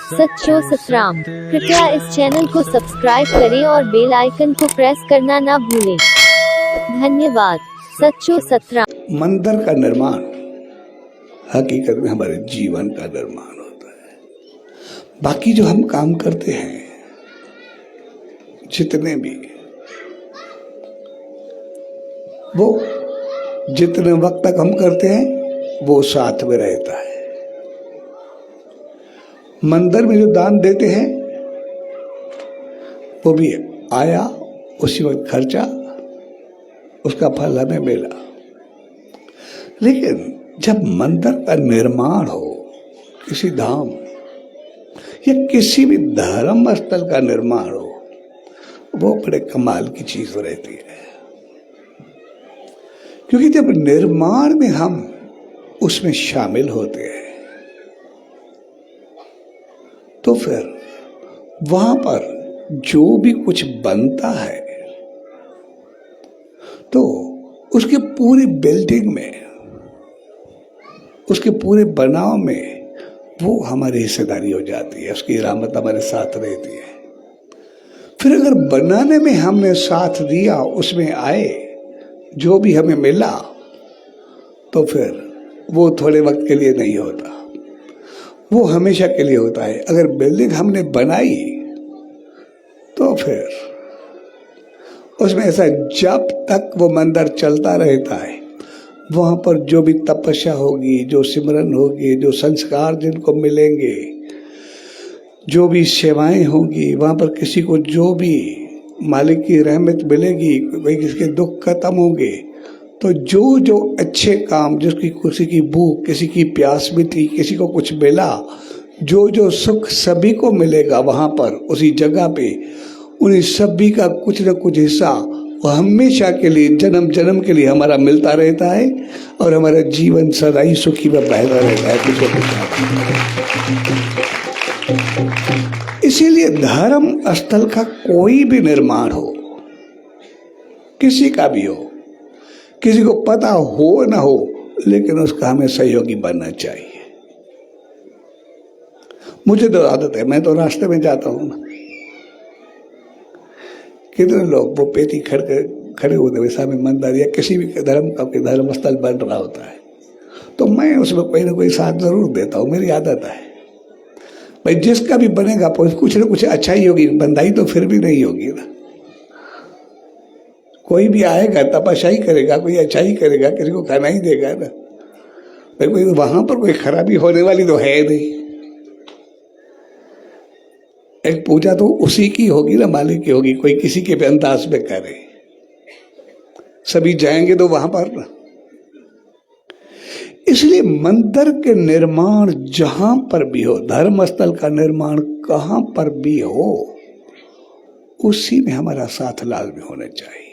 सच्चो सतराम। कृपया इस चैनल को सब्सक्राइब करें और बेल आइकन को प्रेस करना ना भूलें। धन्यवाद। सच्चो सतराम। मंदिर का निर्माण हकीकत में हमारे जीवन का निर्माण होता है। बाकी जो हम काम करते हैं जितने भी, वो जितने वक्त तक हम करते हैं वो साथ में रहता है। मंदिर में जो दान देते हैं वो भी आया उसी वक्त खर्चा, उसका फल हमें मिला। लेकिन जब मंदिर का निर्माण हो, किसी धाम या किसी भी धर्म स्थल का निर्माण हो, वो बड़े कमाल की चीज रहती है। क्योंकि जब निर्माण में हम उसमें शामिल होते हैं तो फिर वहां पर जो भी कुछ बनता है तो उसके पूरी बिल्डिंग में, उसके पूरे बनाव में वो हमारी हिस्सेदारी हो जाती है, उसकी रहमत हमारे साथ रहती है। फिर अगर बनाने में हमने साथ दिया, उसमें आए जो भी हमें मिला, तो फिर वो थोड़े वक्त के लिए नहीं होता, वो हमेशा के लिए होता है। अगर बिल्डिंग हमने बनाई तो फिर उसमें ऐसा जब तक वो मंदिर चलता रहता है, वहां पर जो भी तपस्या होगी, जो सिमरन होगी, जो संस्कार जिनको मिलेंगे, जो भी सेवाएं होंगी, वहां पर किसी को जो भी मालिक की रहमत मिलेगी, कोई किसी के दुख खत्म होंगे, तो जो जो अच्छे काम, जिसकी किसी की भूख, किसी की प्यास भी थी, किसी को कुछ मिला, जो जो सुख सभी को मिलेगा वहां पर उसी जगह पे, उन्हीं सभी का कुछ न कुछ हिस्सा वो हमेशा के लिए, जन्म जन्म के लिए हमारा मिलता रहता है और हमारा जीवन सदा ही सुखी व बहता रहता है। इसीलिए धर्म स्थल का कोई भी निर्माण हो, किसी का भी हो, किसी को पता हो ना हो, लेकिन उसका हमें सहयोगी बनना चाहिए। मुझे तो आदत है, मैं तो रास्ते में जाता हूं ना, कितने लोग वो पेटी खड़े होते हुए सामने मंदिर या किसी भी धर्म स्थल बन रहा होता है, तो मैं उसमें कोई ना कोई साथ जरूर देता हूँ। मेरी आदत है भाई, जिसका भी बनेगा कुछ ना कुछ अच्छा ही होगी, बंदाई तो फिर भी नहीं होगी ना। कोई भी आएगा तपस्या ही करेगा, कोई अच्छा ही करेगा, किसी को खाना ही देगा ना भाई। कोई वहां पर कोई खराबी होने वाली तो है नहीं। एक पूजा तो उसी की होगी ना, मालिक की होगी, कोई किसी के भी अंदाज में करे। सभी जाएंगे तो वहां पर ना। इसलिए मंदिर के निर्माण जहां पर भी हो, धर्म स्थल का निर्माण कहां पर भी हो, उसी में हमारा साथ लाजमी होना चाहिए।